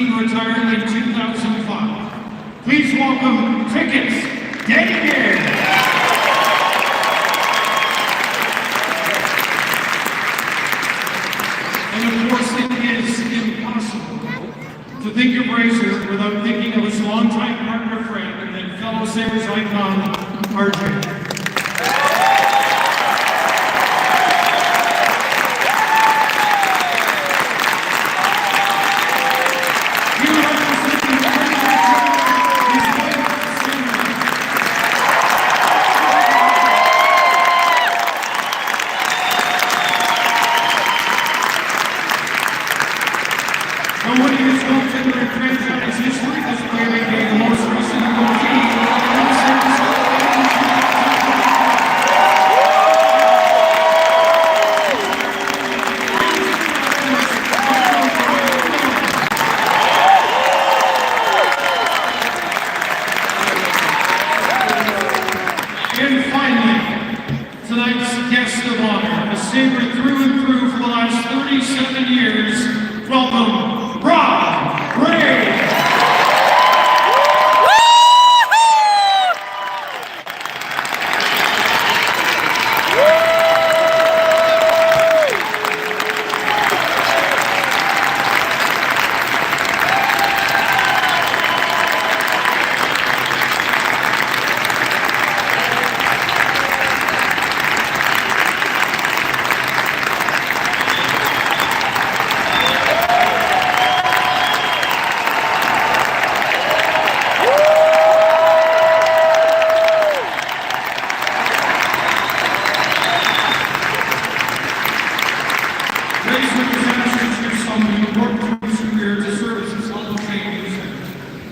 team retired in 2005. Please welcome Crickets, David. And of course, it is impossible to think of Razor without thinking of his longtime partner, friend, and fellow Sabres icon, RJ. And finally, tonight's guest of honor, a Sabre through and through for the last 37 years, welcome, Rob Ray!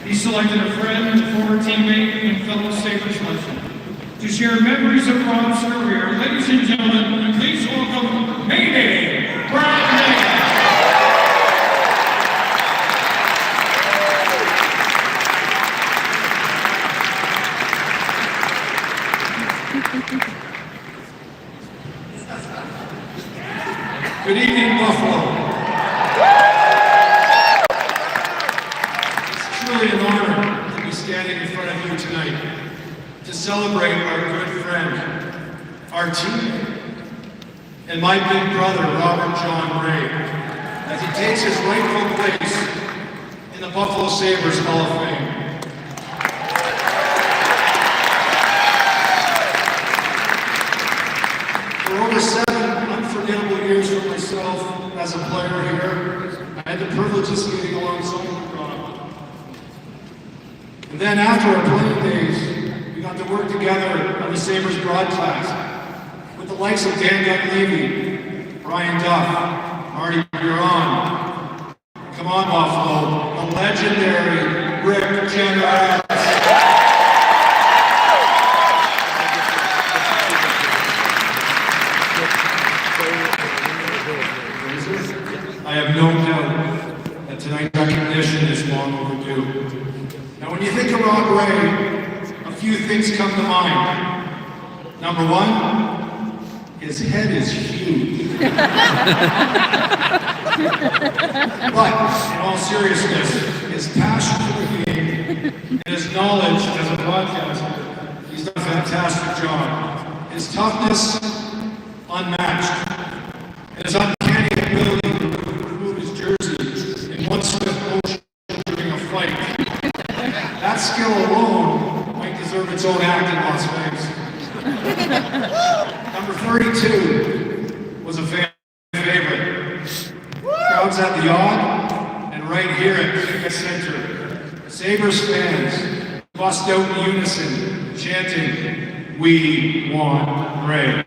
He selected a friend, former teammate, and fellow Sabres legend. To share memories of Rob's career, ladies and gentlemen, please welcome Mayday, Rob Ray. Good evening, Buffalo. Truly an honor to be standing in front of you tonight to celebrate our good friend, our teammate, and my big brother, Robert John Ray, as he takes his rightful place in the Buffalo Sabres Hall of Fame. For over 7 unforgettable years for myself as a player here, I had the privilege of skating alongside Rob. And then after our playing days, we got to work together on the Sabres broadcast with the likes of Dan Dunleavy, Brian Duff, Marty Buron, come on Buffalo, the legendary Rick General. I have no doubt that tonight's recognition is long overdue. Now, when you think of Rob Ray, a few things come to mind. Number one, his head is huge. But, in all seriousness, his passion for the game and his knowledge as a broadcaster, he's done a fantastic job. His toughness, unmatched. And his uncanny ability to remove his jersey in one swift motion during a fight. That skill alone might deserve its own act in Las Vegas. Number 32 was a fan favorite. Crowds at the Odd and right here at Kiva Center. Sabres fans bust out in unison, chanting, "We want Ray.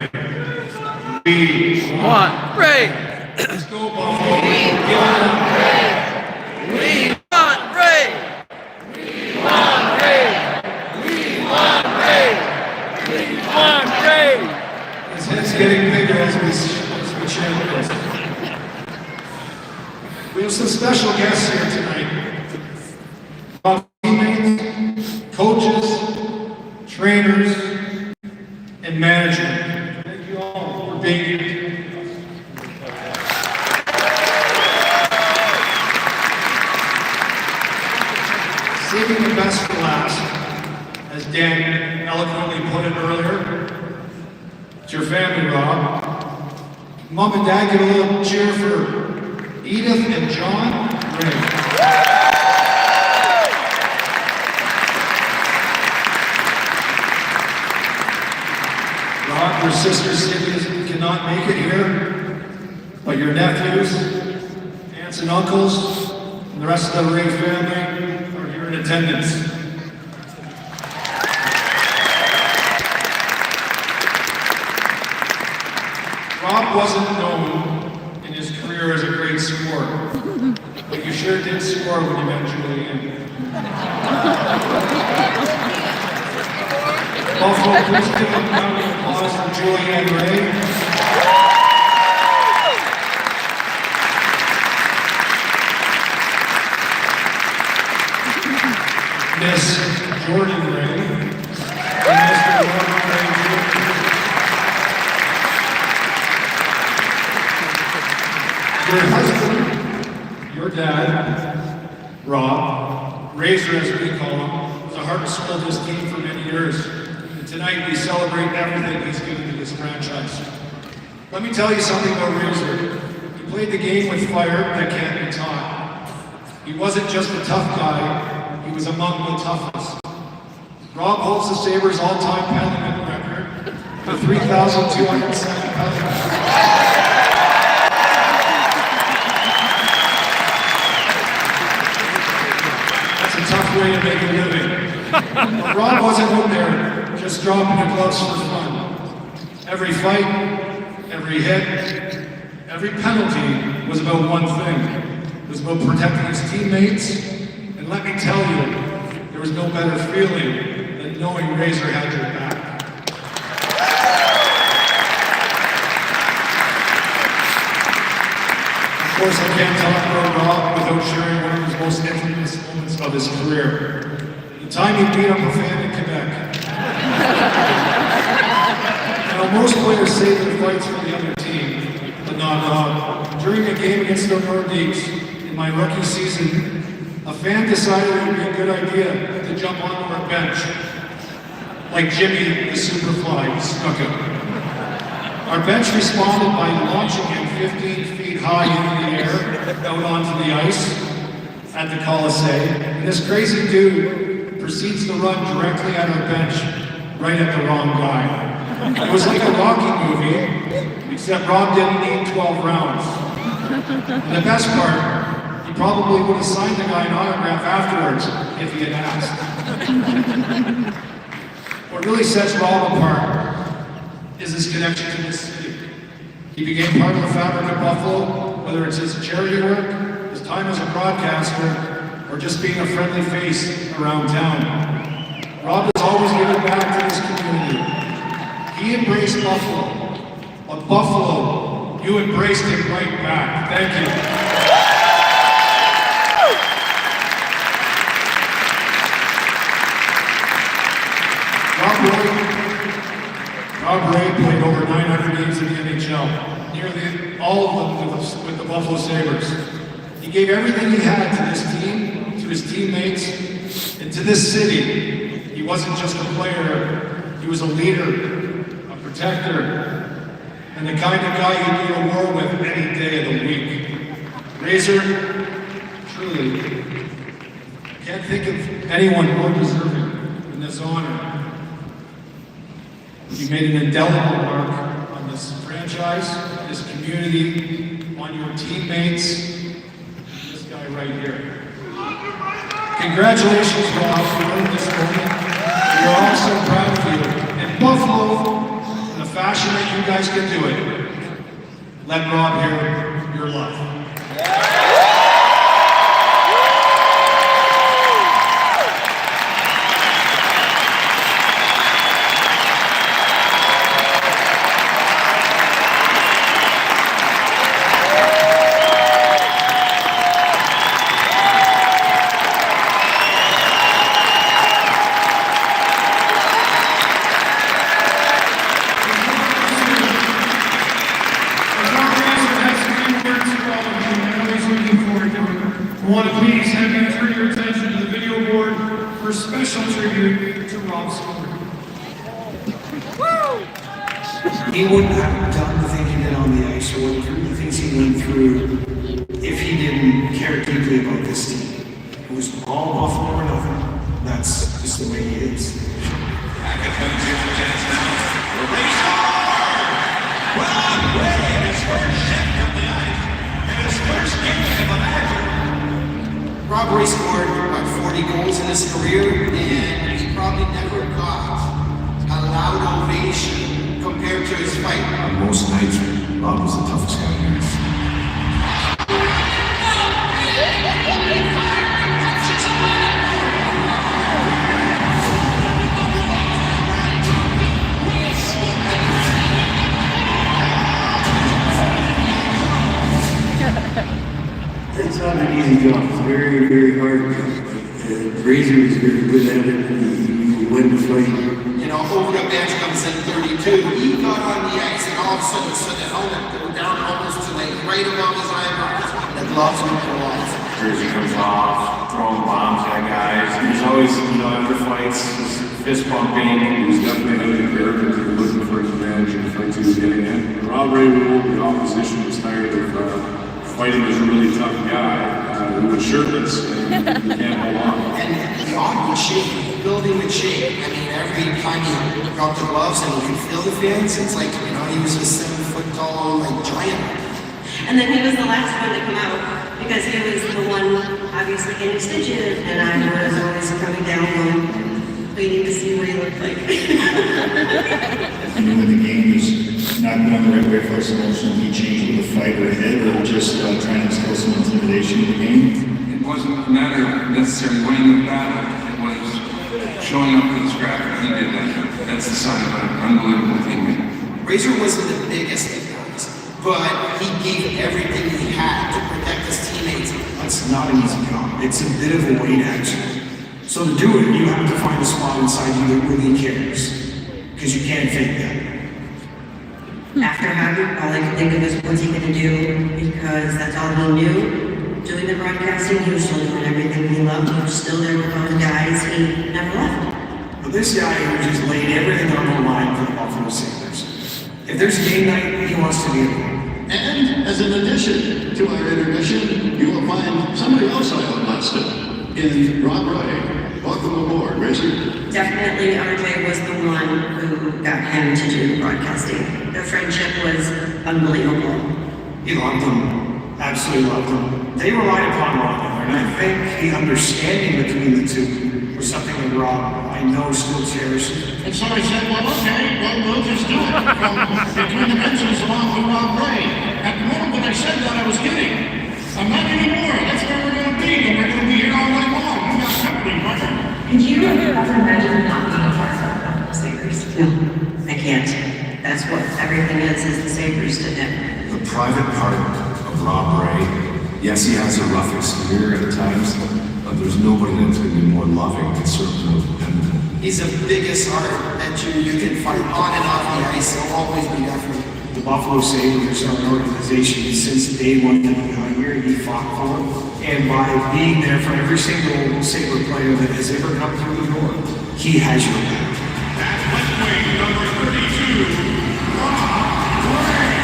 We want Ray. Let's go, Buffalo. We want Ray. We want Ray. We want Ray. We want Ray. We want Ray." His head's getting bigger as we chant this. We have some special guests here tonight. Our teammates, coaches, trainers, and management. Thank you all for being here. Dan eloquently put it earlier, it's your family, Rob. Mom and Dad, give a little cheer for Edith and John Ray. Rob, your sister Cindy cannot make it here, but your nephews, aunts and uncles, and the rest of the Ray family are here in attendance. Rob wasn't known in his career as a great scorer, but you sure did score when you met Julianne. Buffalo, please give a round of applause for Julianne Ray. Miss Jordan Ray and Mr. Jordan Ray Jr. Your husband, your dad, Rob, Razor as we call him, was a heart and soul of this team for many years. And tonight we celebrate everything he's given to this franchise. Let me tell you something about Razor. He played the game with fire that can't be taught. He wasn't just a tough guy, he was among the toughest. Rob holds the Sabres all-time penalty record for 3,207 penalties. Tough way to make a living. But Rob wasn't out there just dropping the gloves for fun. Every fight, every hit, every penalty was about one thing. It was about protecting his teammates. And let me tell you, there was no better feeling than knowing Razor had your back. Of course, I can't talk about Rob without sharing one of his most infamous moments of his career. The time he beat up a fan in Quebec. Now, most players save their fights for the other team, but not Rob. During a game against the Nordiques in my rookie season, a fan decided it would be a good idea to jump onto our bench, like Jimmy the Superfly Snuka. Our bench responded by launching him 15 feet high into the air, out onto the ice at the Coliseum. And this crazy dude proceeds to run directly at our bench, right at the wrong guy. It was like a Rocky movie, except Rob didn't need 12 rounds. And the best part, he probably would have signed the guy an autograph afterwards if he had asked. What really sets Rob apart is his connection to this city. He became part of the fabric of Buffalo, whether it's his charity work, his time as a broadcaster, or just being a friendly face around town. Rob has always given back to this community. He embraced Buffalo, but Buffalo, you embraced him right back. Thank you. Rob Ray played over 900 games in the NHL, nearly all of them with the Buffalo Sabres. He gave everything he had to this team, to his teammates, and to this city. He wasn't just a player, he was a leader, a protector, and the kind of guy you'd go to war with any day of the week. Razor, truly, I can't think of anyone more deserving than this honor. You made an indelible mark on this franchise, this community, on your teammates, this guy right here. Congratulations, Rob, for winning this moment. We are all so proud of you. In Buffalo, in the fashion that you guys can do it, let Rob hear your love. I want to please have you turn your attention to the video board for special tribute to Rob. gloves. He wouldn't have done the thing he did on the ice or went through the things he went through if he didn't care deeply about this team. It was all Buffalo or nothing. That's just the way he is. Back at comes here for Jets now. The race hard! Rob Ray in his first shift from the ice. And his first game of the match. Rob Ray scored, 40 goals in his career, and he probably never got a loud ovation compared to his fight. On most nights, Rob was the toughest guy in there. It's not an easy job. It's very, very hard. Razor is very good at it. He win the fight. You know, over the bench comes in 32. He got on the ice, and all of a sudden, the helmet go down almost to like right above his eyebrows. The gloves would go off. Jersey comes off, throwing bombs at guys. He's always, after fights, fist bumping. He was definitely out of character. He was looking for his advantage in the fights he was getting in. Rob Ray ruled the opposition was tired of fighting this really tough guy who was shirtless and he can't hold on. And the arm would shake, the building would shake. I mean, every time he dropped the gloves and you could feel the fans, it's like, he was a 7-foot tall, giant. And then he was the last one to come out because he was the one obviously getting stitches, and I was always coming down waiting to see what he looked like. And when the game was not going the right way for us emotionally, he changed with a fight or a hit, or just trying to instill some intimidation in the game. It wasn't a matter of necessarily winning the battle, it was showing up with the scrap, and he did that. That's the sign of an unbelievable teammate. Razor wasn't the biggest of guys, but he gave everything he had to protect his teammates. That's not an easy job. It's a bit of a weight action. So to do it, you have to find a spot inside you that really cares. Because you can't fake that. After having, all I could think of is what's he gonna do, because that's all he knew. Doing the broadcasting, he was still doing everything he loved. He was still there with all the guys. He never left. But this guy who just laid everything on the line for the Buffalo Sabres. If there's game night, he wants to be there. And as an addition to our intermission, you will find somebody else I outlasted in Rob Ray. Welcome aboard, Razor. Definitely RJ was the one who got him to do the broadcasting. Their friendship was unbelievable. He loved them. Absolutely loved them. They relied upon one another, and I think the understanding between the two was something that Rob, I know, still cherishes. And so I said, well, okay, we'll just do it from between the benches along with Rob Ray. At the moment when I said that, I was kidding. I'm not anymore. That's where we're going to be, and we're going to be here all night long. We got company, brother. Could you ever imagine not being a part of the Sabres? No, I can't. That's what everything is the Sabres to him. The private part of Rob Ray, yes, he has a rough exterior at times, but there's nobody that's going to be more loving, conservative, and He's the biggest heart that you can find on and off the ice. He'll always be there for you. The Buffalo Sabres are an organization since day one that he got here, he fought for. And by being there for every single Sabre player that has ever come through the door, he has your back. That's left wing number 32, Rob Ray.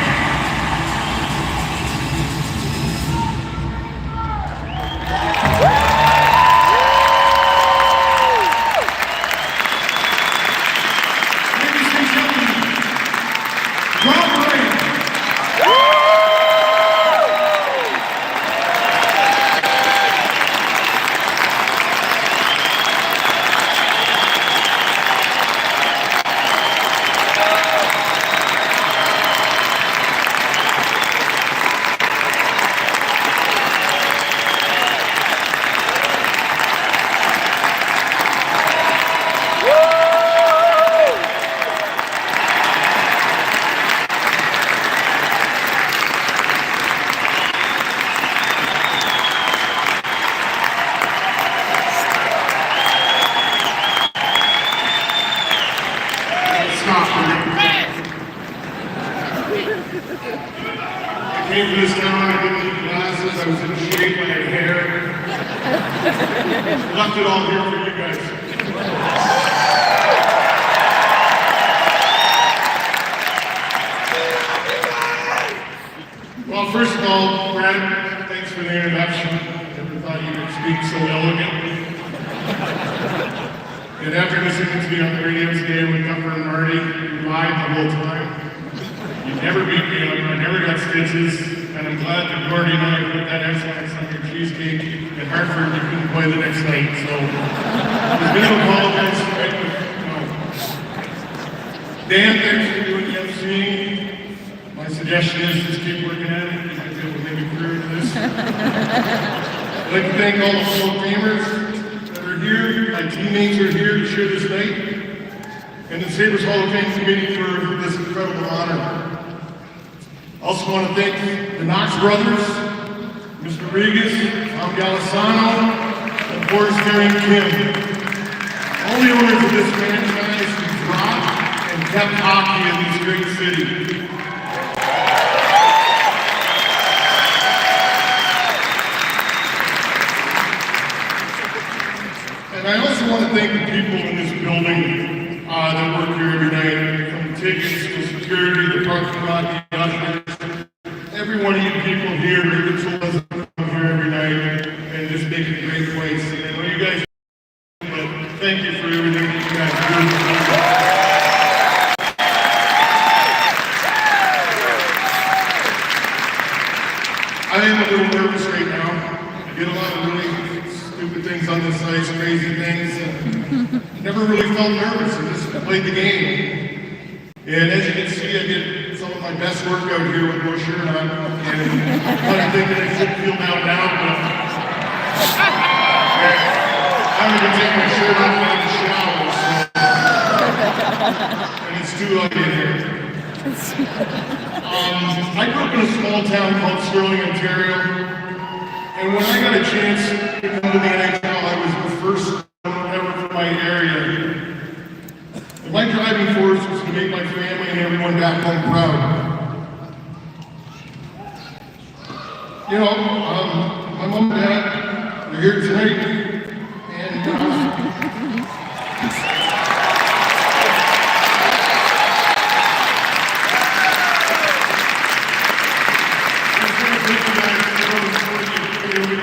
Ladies and gentlemen, Rob Ray. I came to this town, I didn't need glasses, I was in shape, I had hair. Left it all here for you guys. Well, first of all, Brad, thanks for the introduction. Never thought you would speak so elegantly. And after listening to me on the radio today with Duffer and Marty, you lied the whole time. You never beat me up, I never got stitches, and I'm glad that Gordy and I put that excellence on your cheesecake in Hartford you couldn't play the next night, so there's been no apologize for it, but no. Dan, thanks for doing the emceeing. My suggestion is just keep working at it, you might be able to make a career to this. I'd like to thank all the Hall of Famers that are here, my teammates are here to share this night, and the Sabres Hall of Fame Committee for this incredible honor. Also want to thank the Knox brothers, Mr. Regas, Tom Galisano, and of course Mary Kim. All the owners of this franchise who brought and kept hockey in this great city. And I also want to thank the people in this building that work here every night, from tickets to security, the parking lot, the ushers. Every one of you people here, the rituals come here every night and just make it a great place. And I know you guys, but thank you for everything that you guys do. I am a little nervous right now. I get a lot of really stupid things on this ice, crazy things, and never really felt nervous. I just played the game. And as you can see, I get some of my best work out here with no shirt on. And I'm kind of thinking I should feel down now, but I'm going to take my shirt off in the shower, so. And it's too ugly in here. I grew up in a small town called Sterling, Ontario, and when I got a chance to come to the NHL, I was the first one ever from my area. And my driving force was to make my family and everyone back home proud. You know, my mom and dad are here tonight, and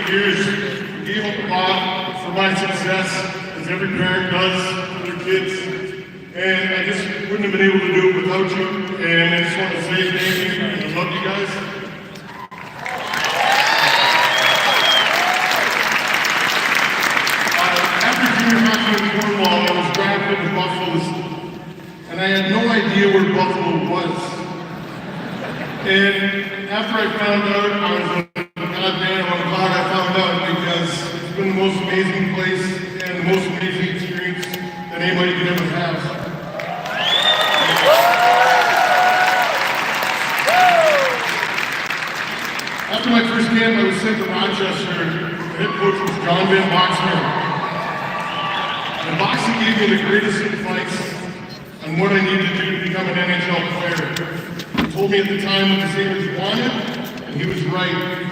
years gave up a lot for my success, as every parent does for their kids. And I just wouldn't have been able to do it without you. And I just want to say thank you, and I love you guys. After junior hockey in Cornwall, I was drafted to Buffalo, and I had no idea where Buffalo was. And after I found out, I was like, God damn, I'm glad I found out, because it's been the most amazing place and the most amazing experience that anybody could ever have. After my first camp, I was sent to Rochester. The head coach was John Van Boxmer. And boxing gave me the greatest advice on what I needed to do to become an NHL player. He told me at the time what the Sabres wanted, and he was right.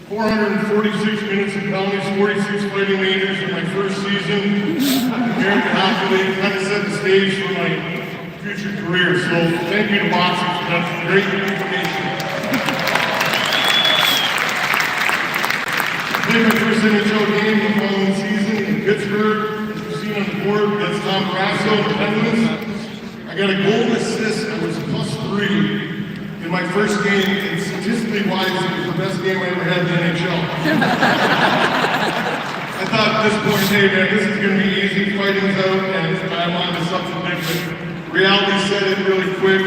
446 minutes of penalties, 46 fighting majors in my first season. American Hockey League kind of set the stage for my future career. So thank you to boxing for that great information. I played my first NHL game the following season in Pittsburgh. As you've seen on the board, that's Tom Barrasso and the Penguins. I got a goal and assist. I was +3. In my first game, and statistically wise, it was the best game I ever had in the NHL. I thought at this point, hey man, this is going to be easy, fighting's out, and I'm on to something different. Reality set in really quick.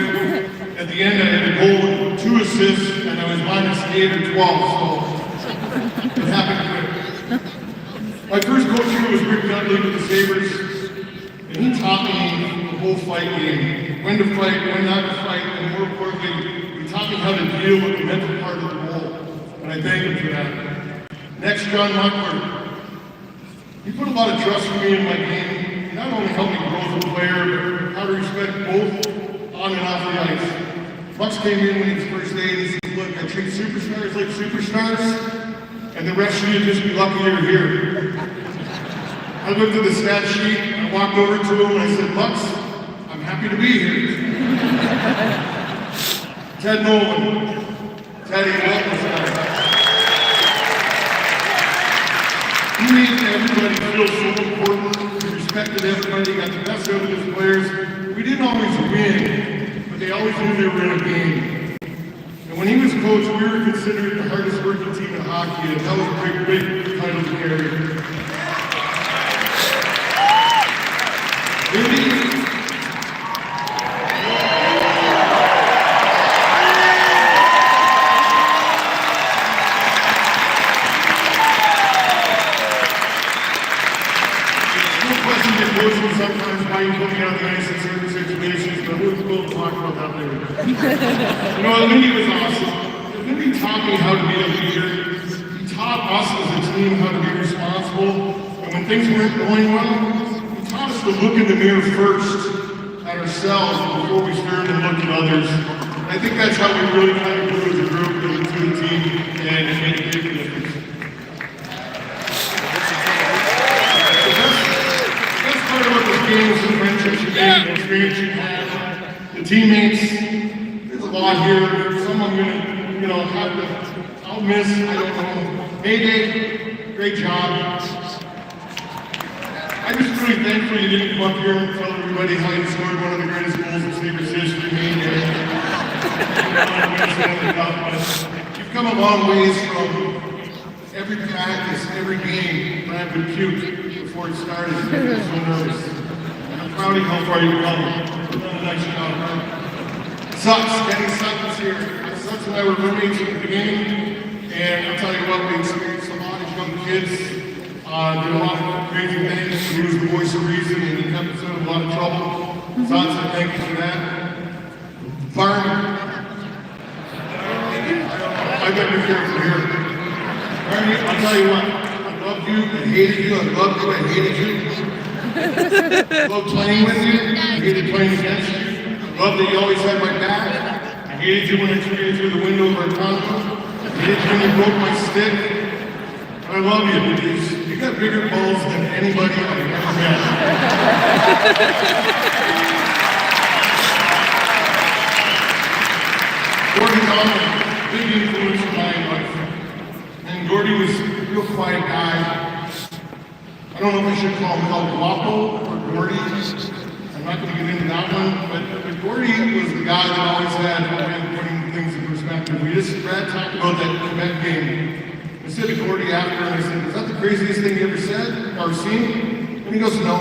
At the end, I had a goal and 2 assists, and I was -8 or 12, so it happened quick. My first coach here was Rick Dudley with the Sabres, and he taught me the whole fight game. When to fight, when not to fight, and more importantly, taught me how to deal with the mental part of the role, and I thank him for that. Next, John Muckler. He put a lot of trust in me in my game. He not only helped me grow as a player, but how to respect both on and off the ice. Mucks came in when he was first day, and he said, look, I treat superstars like superstars, and the rest of you just be lucky you're here. I looked at the stat sheet, I walked over to him, and I said, Mucks, I'm happy to be here. Ted Nolan. Teddy, welcome, sir. He made everybody feel so important. He respected everybody, got the best out of his players. We didn't always win, but they always knew they were in a game. And when he was coach, we were considered the hardest working team in hockey, and that was a big title to carry. Maybe sometimes why you put me on the ice in certain situations, but we'll talk about that later. You know, Lindy was awesome. Lindy taught me how to be a leader. He taught us as a team how to be responsible. And when things weren't going well, he taught us to look in the mirror first at ourselves before we started to look at others. And I think that's how we really kind of grew as a group, as a team, and made a big difference. Games and friendships you made, the experience you had, the teammates. There's a lot here. Some I'm gonna, have to, I'll miss, I don't know. Mayday, great job. I'm just really thankful you didn't come up here and tell everybody how you scored one of the greatest goals in Sabres history. You've come a long ways from every practice, every game. I've been cute before it started. I was so nervous. Proud of how far you've come. You've done a nice job, right? Sucks, getting Sutton's here. Sutton and I were roommates at the beginning, and I'll tell you what, we experienced a lot as young kids. Did a lot of crazy things. He was the voice of reason, and he kept us in a lot of trouble. Sutton, thank you for that. Barney. I got to be careful here. Barney, I'll tell you what, I loved you, I hated you, I loved you, I hated you. I loved playing with you. I hated playing against you. I loved that you always had my back. I hated you when I threw you through the window of our condo. I hated you when you broke my stick. But I love you because you got bigger balls than anybody I've ever met. Gordon Donald, big influence in my life. And Gordy was a real quiet guy. I don't know if I should call him El Guapo or Gordy. I'm not going to get into that one, but Gordy was the guy that always had a way of putting things in perspective. Brad talked about that Quebec game. I said to Gordy after, and I said, is that the craziest thing you ever said or seen? And he goes, no.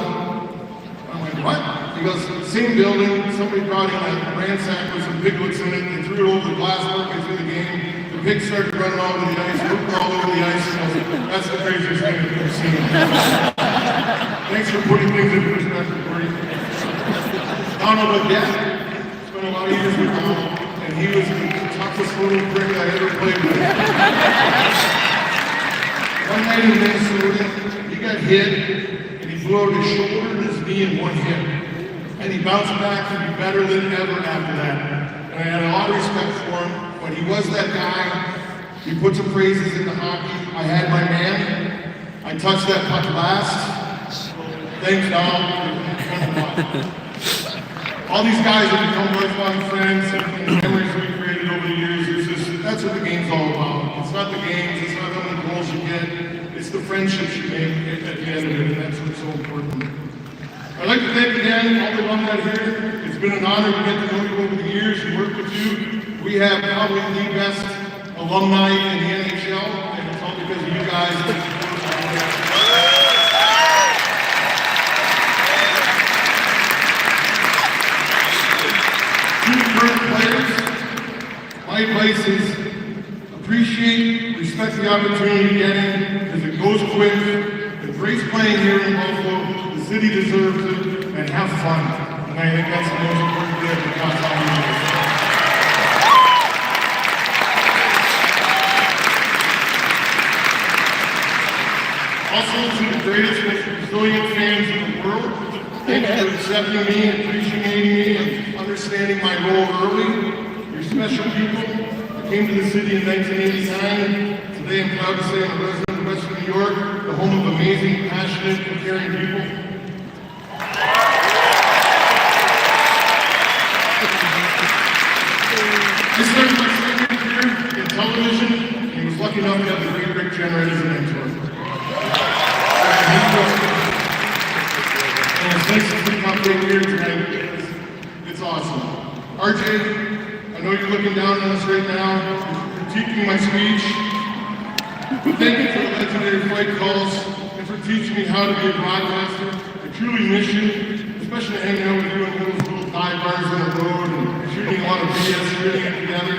I'm like, what? He goes, same building, somebody brought in a ransack with some piglets in it, they threw it over the glass working through the game. The pigs started running all over the ice, moving all over the ice, and I was like, that's the craziest thing I've ever seen. Thanks for putting things in perspective, Gordy. Donald again, spent a lot of years with Donald, and he was the toughest little prick I ever played with. One night in Minnesota, he got hit, and he blew out his shoulder and his knee in one hit. And he bounced back to be better than ever after that. And I had a lot of respect for him, but he was that guy. He put some phrases into hockey. I had my man. I touched that puck last. Thanks, Donald. All these guys have become lifelong friends, and the memories we created over the years. That's what the game's all about. It's not the games, it's not how many goals you get, it's the friendships you make at the end of it, and that's what's so important. I'd like to thank again all the alumni here. It's been an honor to get to know you over the years and work with you. We have probably the best alumni in the NHL, and it's all because of you guys. To current players, my advice is appreciate, respect the opportunity you're getting, because it goes quick. Embrace playing here in Buffalo. The city deserves it, and have fun. And I think that's the most important thing for Constitution. Also, to the greatest, most resilient fans in the world, thank you for accepting me, appreciating me, and understanding my role early. You're special people. I came to the city in 1989. Today I'm proud to say I'm a resident of Western New York, the home of amazing, passionate, and caring people. I started my second career in television, and he was lucky enough to have the great Rick Jenner as a mentor. And it's nice to see how big here tonight. It's awesome. RJ, I know you're looking down on us right now. You're critiquing my speech. But thank you for the legendary fight calls and for teaching me how to be a broadcaster. I truly miss you, especially hanging out with you in those little dive bars on the road and shooting a lot of BS, shooting it together.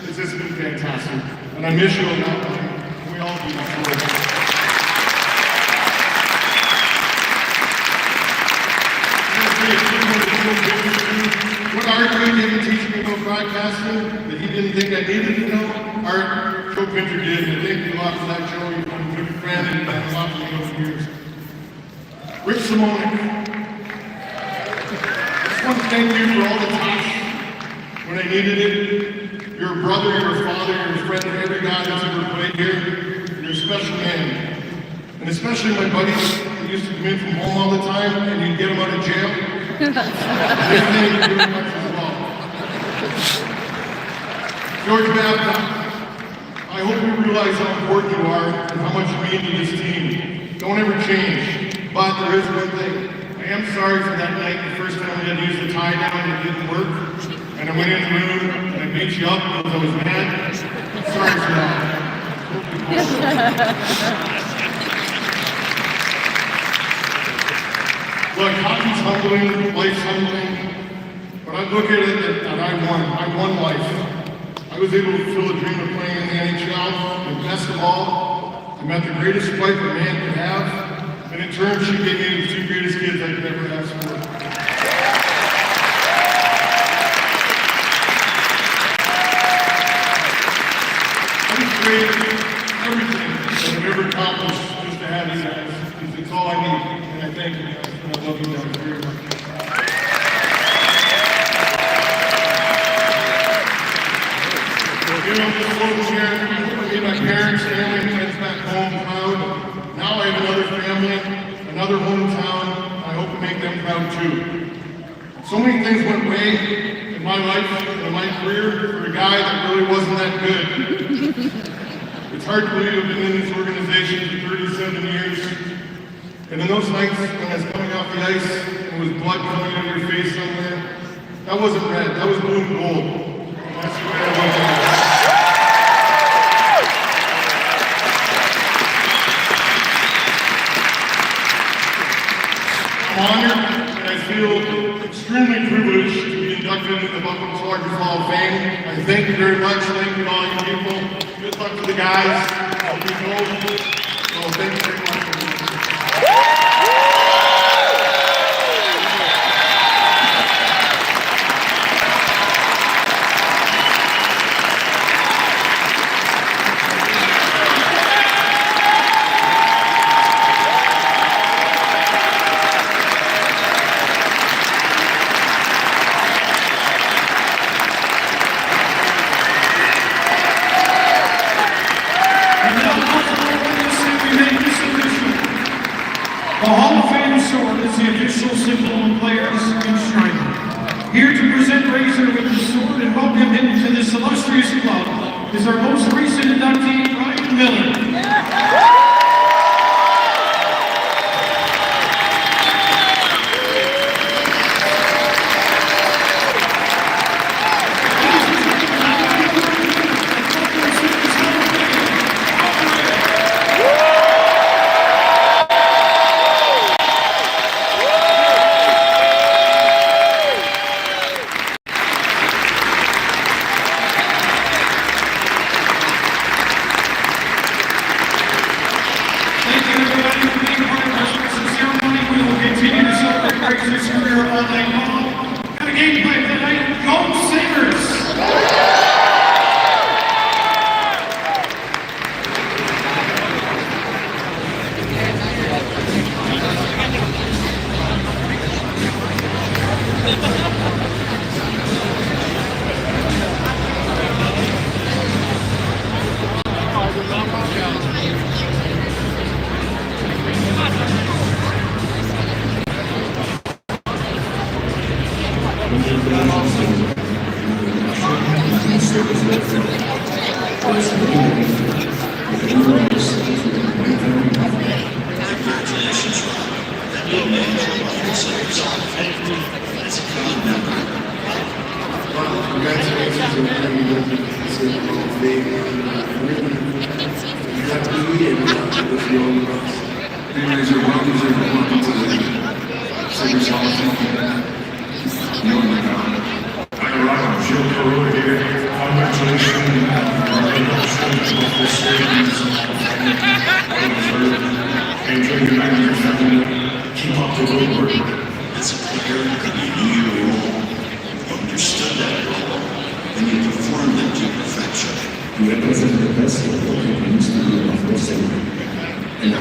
It's just been fantastic. And I miss you a lot. We all do. What Art didn't teach me about broadcasting that he didn't think I needed to know, Art Joe Pinter did, and thank you a lot for that, Joe. You've been a good friend and a lot for me over the years. Rich Simone, just want to thank you for all the time when I needed it. You're a brother, you're a father, you're a friend of every guy that's ever played here. You're a special man. And especially my buddies that used to come in from home all the time and you'd get them out of jail. Thank you very much as well. George Babcock, I hope you realize how important you are and how much you mean to this team. Don't ever change. But there is one thing. I am sorry for that night, the first time I had to use the tie down and it didn't work. And I went in the room and I beat you up because I was mad. Sorry for that. Look, hockey's humbling, life's humbling, but I look at it that I won life. I was able to fulfill a dream of playing in the NHL, and best of all, I met the greatest wife a man could have, and in turn, she gave me the two greatest kids I could ever ask for. I would trade everything that I've ever accomplished just to have you guys, because it's all I need, and I thank you guys. I love you guys very much. You know, just over here, I made my parents, family, and friends back home proud. Now I have another family, another hometown. I hope to make them proud too. So many things went way in my life and in my career for a guy that really wasn't that good. It's hard to believe I've been in this organization for 37 years. And in those nights when I was coming off the ice and there was blood coming out of your face somewhere, that wasn't red, that was blue and gold. That's the way I went out. I'm honored and I feel extremely privileged to be inducted into the Buffalo Sabres Hall of Fame. I thank you very much. Thank you to all you people. Good luck to the guys. I'll be gold. So thank you very much. The Hall of Fame sword is the official symbol of players enshrined. Here to present Razor with the sword and welcome him to this illustrious club is our most recent inductee, Ryan Miller. Razor's career all night long. And a gameplay of the night, go Sabres! Congratulations, Rob. That young man's a Buffalo Sabres Hall of Famer. That's a proud member. Well, congratulations on being able to say the Hall of Fame. You got to be in with the old bucks. Anyways, you're well deserved welcome to the Sabres Hall of Fame. You and the God. Hi, Rob. I'm Joe Carroll here. Congratulations on the Sabres Hall of Fame. Enjoy your night with your family. Keep up the good work. As a player, you knew your role, you understood that role, and you performed it to perfection. You represent the best of what it means to be a Buffalo Sabre. And I